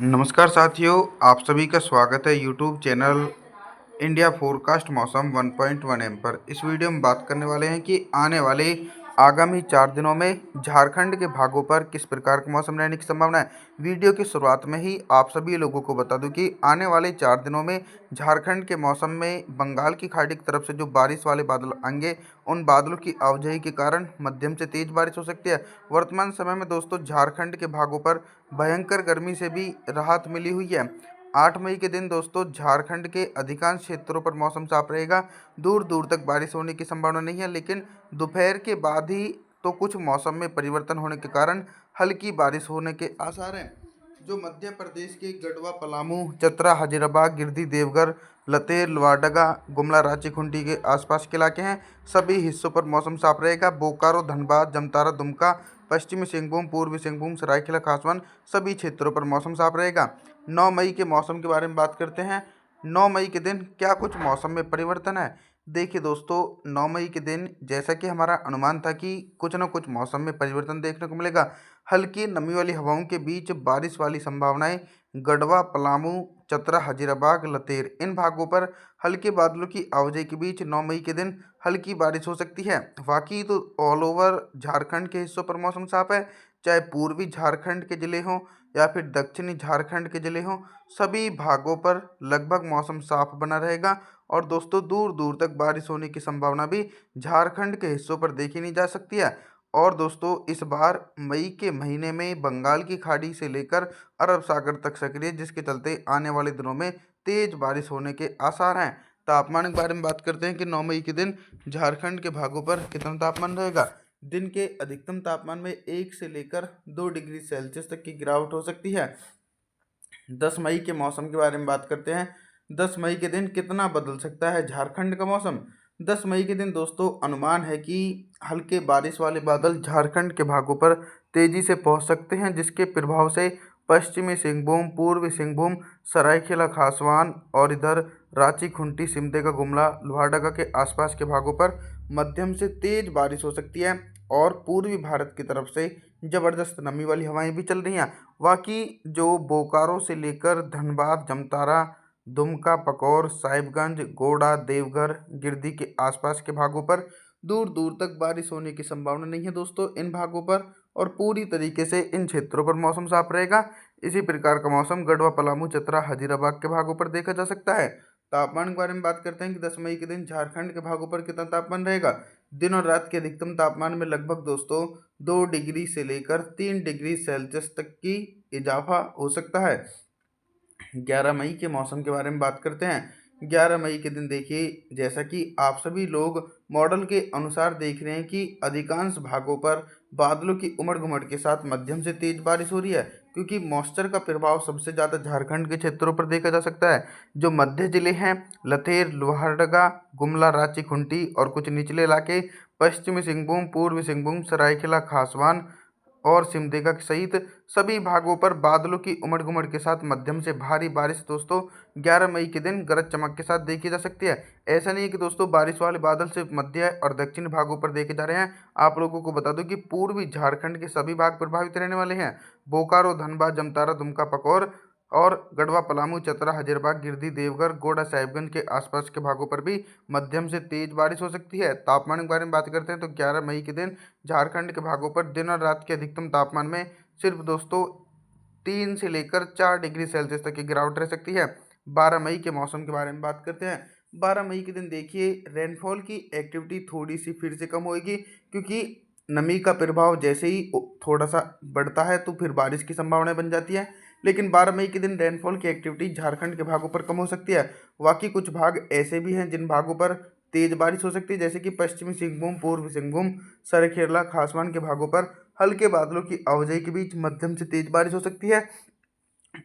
नमस्कार साथियों, आप सभी का स्वागत है यूट्यूब चैनल इंडिया फोरकास्ट मौसम 1.1 एम पर। इस वीडियो में बात करने वाले हैं कि आने वाले आगामी 4 दिनों में झारखंड के भागों पर किस प्रकार का मौसम रहने की संभावना है। वीडियो की शुरुआत में ही आप सभी लोगों को बता दूं कि आने वाले 4 दिनों में झारखंड के मौसम में बंगाल की खाड़ी की तरफ से जो बारिश वाले बादल आएंगे, उन बादलों की आवाजाही के कारण मध्यम से तेज बारिश हो सकती है। वर्तमान समय में दोस्तों झारखंड के भागों पर भयंकर गर्मी से भी राहत मिली हुई है। 8 मई के दिन दोस्तों झारखंड के अधिकांश क्षेत्रों पर मौसम साफ रहेगा। दूर दूर तक बारिश होने की संभावना नहीं है, लेकिन दोपहर के बाद ही तो कुछ मौसम में परिवर्तन होने के कारण हल्की बारिश होने के आसार हैं। जो मध्य प्रदेश के गढ़वा, पलामू, चतरा, हजारीबाग, गिरिडीह, देवघर, लतेर, लोहारदगा, गुमला, रांची, खूंटी के आसपास के इलाके हैं, सभी हिस्सों पर मौसम साफ रहेगा। बोकारो, धनबाद, जामताड़ा, दुमका, पश्चिमी सिंहभूम, पूर्वी सिंहभूम, सरायकेला खासवन सभी क्षेत्रों पर मौसम साफ रहेगा। 9 मई के मौसम के बारे में बात करते हैं। 9 मई के दिन क्या कुछ मौसम में परिवर्तन है। देखिए दोस्तों, 9 मई के दिन जैसा कि हमारा अनुमान था कि कुछ न कुछ मौसम में परिवर्तन देखने को मिलेगा। हल्की नमी वाली हवाओं के बीच बारिश वाली संभावनाएं गढ़वा, पलामू, चतरा, हजारीबाग, लतेर इन भागों पर हल्के बादलों की आवाजाही के बीच 9 मई के दिन हल्की बारिश हो सकती है। बाकी तो ऑल ओवर झारखंड के हिस्सों पर मौसम साफ है, चाहे पूर्वी झारखंड के ज़िले हों या फिर दक्षिणी झारखंड के ज़िले हों, सभी भागों पर लगभग मौसम साफ बना रहेगा। और दोस्तों दूर दूर तक बारिश होने की संभावना भी झारखंड के हिस्सों पर देखी नहीं जा सकती है। और दोस्तों इस बार मई के महीने में बंगाल की खाड़ी से लेकर अरब सागर तक सक्रिय, जिसके चलते आने वाले दिनों में तेज बारिश होने के आसार हैं। तापमान के बारे में बात करते हैं कि 9 मई के दिन झारखंड के भागों पर कितना तापमान रहेगा। दिन के अधिकतम तापमान में 1 से लेकर 2 डिग्री सेल्सियस तक की गिरावट हो सकती है। 10 मई के मौसम के बारे में बात करते हैं। 10 मई के दिन कितना बदल सकता है झारखंड का मौसम। 10 मई के दिन दोस्तों अनुमान है कि हल्के बारिश वाले बादल झारखंड के भागों पर तेजी से पहुंच सकते हैं, जिसके प्रभाव से पश्चिमी सिंहभूम, पूर्वी सिंहभूम, सरायकेला खासवान और इधर रांची, खूंटी, सिमडेगा, गुमला, लोहारदगा के आसपास के भागों पर मध्यम से तेज बारिश हो सकती है। और पूर्वी भारत की तरफ से ज़बरदस्त नमी वाली हवाएं भी चल रही हैं। बाकी जो बोकारो से लेकर धनबाद, जामताड़ा, दुमका, पकौर, साहिबगंज, गोड़ा, देवघर, गिरिडीह के आसपास के भागों पर दूर दूर तक बारिश होने की संभावना नहीं है दोस्तों इन भागों पर। और पूरी तरीके से इन क्षेत्रों पर मौसम साफ रहेगा। इसी प्रकार का मौसम गढ़वा, पलामू, चतरा, हजारीबाग के भागों पर देखा जा सकता है। तापमान के बारे में बात करते हैं कि 10 मई के दिन झारखंड के भागों पर कितना तापमान रहेगा। दिन और रात के अधिकतम तापमान में लगभग दोस्तों 2 डिग्री से लेकर 3 डिग्री सेल्सियस तक की इजाफा हो सकता है। 11 मई के मौसम के बारे में बात करते हैं। 11 मई के दिन देखिए, जैसा कि आप सभी लोग मॉडल के अनुसार देख रहे हैं कि अधिकांश भागों पर बादलों की उमड़ घुमड़ के साथ मध्यम से तेज बारिश हो रही है, क्योंकि मॉइस्चर का प्रभाव सबसे ज़्यादा झारखंड के क्षेत्रों पर देखा जा सकता है। जो मध्य जिले हैं लतेर, लोहारदगा, गुमला, रांची, खूंटी और कुछ निचले इलाके पश्चिमी सिंहभूम, पूर्वी सिंहभूम, सरायकेला खासवान और सिमडेगा सहित सभी भागों पर बादलों की उमड़ घुमड़ के साथ मध्यम से भारी बारिश दोस्तों 11 मई के दिन गरज चमक के साथ देखी जा सकती है। ऐसा नहीं है कि दोस्तों बारिश वाले बादल सिर्फ मध्य और दक्षिण भागों पर देखे जा रहे हैं। आप लोगों को बता दूं कि पूर्वी झारखंड के सभी भाग प्रभावित रहने वाले हैं। बोकारो, धनबाद, जामताड़ा, दुमका, पकौर और गढ़वा, पलामू, चतरा, हजारीबाग, गिरिडीह, देवघर, गोड़ा, साहिबगंज के आसपास के भागों पर भी मध्यम से तेज बारिश हो सकती है। तापमान के बारे में बात करते हैं तो 11 मई के दिन झारखंड के भागों पर दिन और रात के अधिकतम तापमान में सिर्फ दोस्तों 3 से लेकर 4 डिग्री सेल्सियस तक की गिरावट रह सकती है। 12 मई के मौसम के बारे में बात करते हैं। 12 मई के दिन देखिए, रेनफॉल की एक्टिविटी थोड़ी सी फिर से कम होगी, क्योंकि नमी का प्रभाव जैसे ही थोड़ा सा बढ़ता है तो फिर बारिश की संभावना बन जाती है। लेकिन 12 मई के दिन रेनफॉल की एक्टिविटी झारखंड के भागों पर कम हो सकती है। बाकी कुछ भाग ऐसे भी हैं जिन भागों पर तेज बारिश हो सकती है, जैसे कि पश्चिमी सिंहभूम, पूर्वी सिंहभूम, सरायकेला खासवान के भागों पर हल्के बादलों की आवाजाही के बीच मध्यम से तेज बारिश हो सकती है।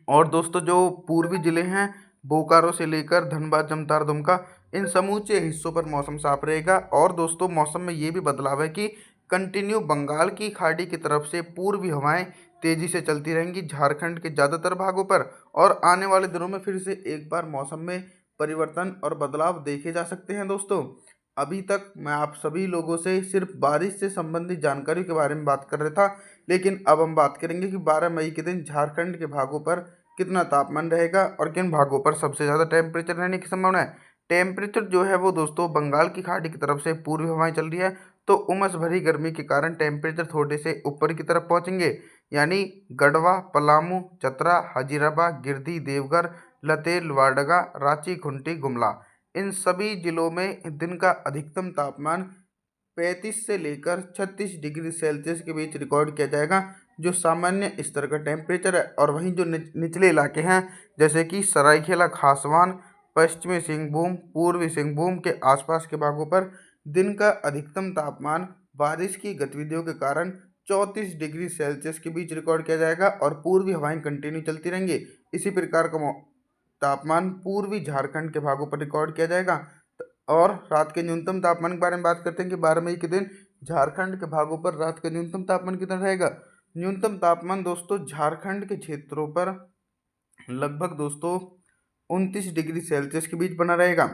और दोस्तों जो पूर्वी जिले हैं बोकारो से लेकर धनबाद, जामताड़ा, दुमका इन समूचे हिस्सों पर मौसम साफ रहेगा। और दोस्तों मौसम में ये भी बदलाव है कि कंटिन्यू बंगाल की खाड़ी की तरफ से पूर्वी हवाएं तेजी से चलती रहेंगी झारखंड के ज़्यादातर भागों पर। और आने वाले दिनों में फिर से एक बार मौसम में परिवर्तन और बदलाव देखे जा सकते हैं दोस्तों। अभी तक मैं आप सभी लोगों से सिर्फ बारिश से संबंधित जानकारी के बारे में बात कर रहा था, लेकिन अब हम बात करेंगे कि 12 मई के दिन झारखंड के भागों पर कितना तापमान रहेगा और किन भागों पर सबसे ज़्यादा टेम्परेचर रहने की संभावना है। टेम्परेचर जो है वो दोस्तों बंगाल की खाड़ी की तरफ से पूर्वी हवाएं चल रही है, तो उमस भरी गर्मी के कारण टेम्परेचर थोड़े से ऊपर की तरफ पहुंचेंगे। यानी गढ़वा, पलामू, चतरा, हजीराबाद, गिरधी, देवघर, लतेर, वाडगा, रांची, खूंटी, गुमला, इन सभी जिलों में दिन का अधिकतम तापमान 35 से लेकर 36 डिग्री सेल्सियस के बीच रिकॉर्ड किया जाएगा, जो सामान्य स्तर का टेम्परेचर है। और वहीं जो निचले इलाके हैं, जैसे कि सरायकेला खासवान, पश्चिमी सिंहभूम, पूर्वी सिंहभूम के आसपास के भागों पर दिन का अधिकतम तापमान बारिश की गतिविधियों के कारण 34 डिग्री सेल्सियस के बीच रिकॉर्ड किया जाएगा और पूर्वी हवाएं कंटिन्यू चलती रहेंगी। इसी प्रकार का तापमान पूर्वी झारखंड के भागों पर रिकॉर्ड किया जाएगा। और रात के न्यूनतम तापमान के बारे में बात करते हैं कि 12 मई के दिन झारखंड के भागों पर रात का न्यूनतम तापमान कितना रहेगा। न्यूनतम तापमान दोस्तों झारखंड के क्षेत्रों पर लगभग दोस्तों 29 डिग्री सेल्सियस के बीच बना रहेगा।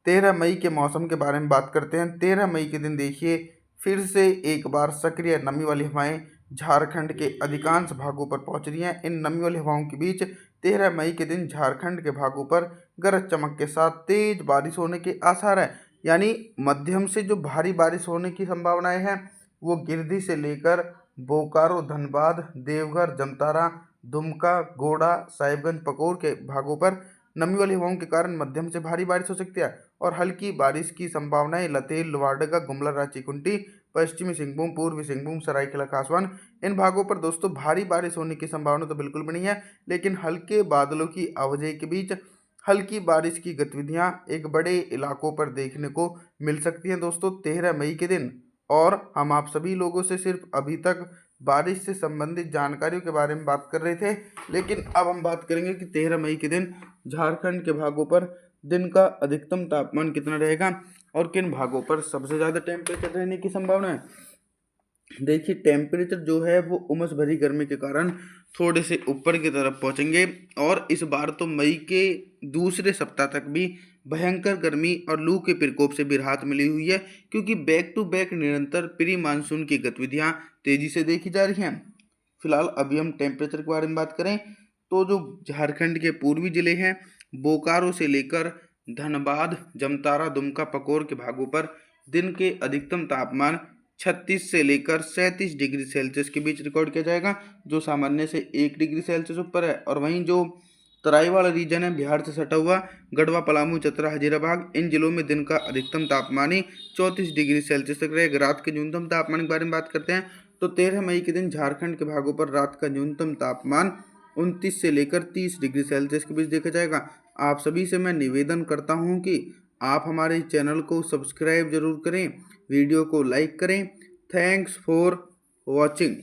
13 मई के मौसम के बारे में बात करते हैं। 13 मई के दिन देखिए फिर से एक बार सक्रिय नमी वाली हवाएं झारखंड के अधिकांश भागों पर पहुंच रही हैं। इन नमी वाली हवाओं के बीच 13 मई के दिन झारखंड के भागों पर गरज चमक के साथ तेज बारिश होने के आसार हैं। यानी मध्यम से जो भारी बारिश होने की संभावनाएं हैं वो गिरिडीह से लेकर बोकारो, धनबाद, देवघर, जमतारा, दुमका, गोड़ा, साहिबगंज, पकोर के भागों पर नमी वाली हवाओं के कारण मध्यम से भारी बारिश हो सकती है। और हल्की बारिश की संभावनाएं लतेर, लोहारदगा, गुमला, रांची, खूंटी, पश्चिमी सिंहभूम, पूर्वी सिंहभूम, सरायकेला खासवान, इन भागों पर दोस्तों भारी बारिश होने की संभावना तो बिल्कुल भी नहीं है, लेकिन हल्के बादलों की आवाजाही के बीच हल्की बारिश की गतिविधियां एक बड़े इलाकों पर देखने को मिल सकती हैं दोस्तों 13 मई के दिन। और हम आप सभी लोगों से सिर्फ अभी तक बारिश से संबंधित जानकारियों के बारे में बात कर रहे थे, लेकिन अब हम बात करेंगे कि 13 मई के दिन झारखंड के भागों पर दिन का अधिकतम तापमान कितना रहेगा और किन भागों पर सबसे ज़्यादा टेम्परेचर रहने की संभावना है। देखिए टेम्परेचर जो है वो उमस भरी गर्मी के कारण थोड़े से ऊपर की तरफ पहुंचेंगे और इस बार तो मई के दूसरे सप्ताह तक भी भयंकर गर्मी और लू के प्रकोप से भी राहत मिली हुई है, क्योंकि बैक टू बैक निरंतर प्री मानसून की गतिविधियां तेजी से देखी जा रही हैं। फिलहाल अभी हम टेम्परेचर के बारे में बात करें तो जो झारखंड के पूर्वी जिले हैं बोकारो से लेकर धनबाद, जमतारा, दुमका, पकोर के भागों पर दिन के अधिकतम तापमान 36 से लेकर 37 डिग्री सेल्सियस के बीच रिकॉर्ड किया जाएगा, जो सामान्य से 1 डिग्री सेल्सियस ऊपर है। और वहीं जो तराई वाला रीजन है बिहार से सटा हुआ, गढ़वा, पलामू, चतरा, हजीराबाद, इन जिलों में दिन का अधिकतम तापमान ही 34 डिग्री सेल्सियस तक रहेगा। रात के न्यूनतम तापमान के बारे में बात करते हैं तो 13 मई के दिन झारखंड के भागों पर रात का न्यूनतम तापमान 29 से लेकर 30 डिग्री सेल्सियस के बीच देखा जाएगा। आप सभी से मैं निवेदन करता हूं कि आप हमारे चैनल को सब्सक्राइब जरूर करें, वीडियो को लाइक करें। Thanks for watching.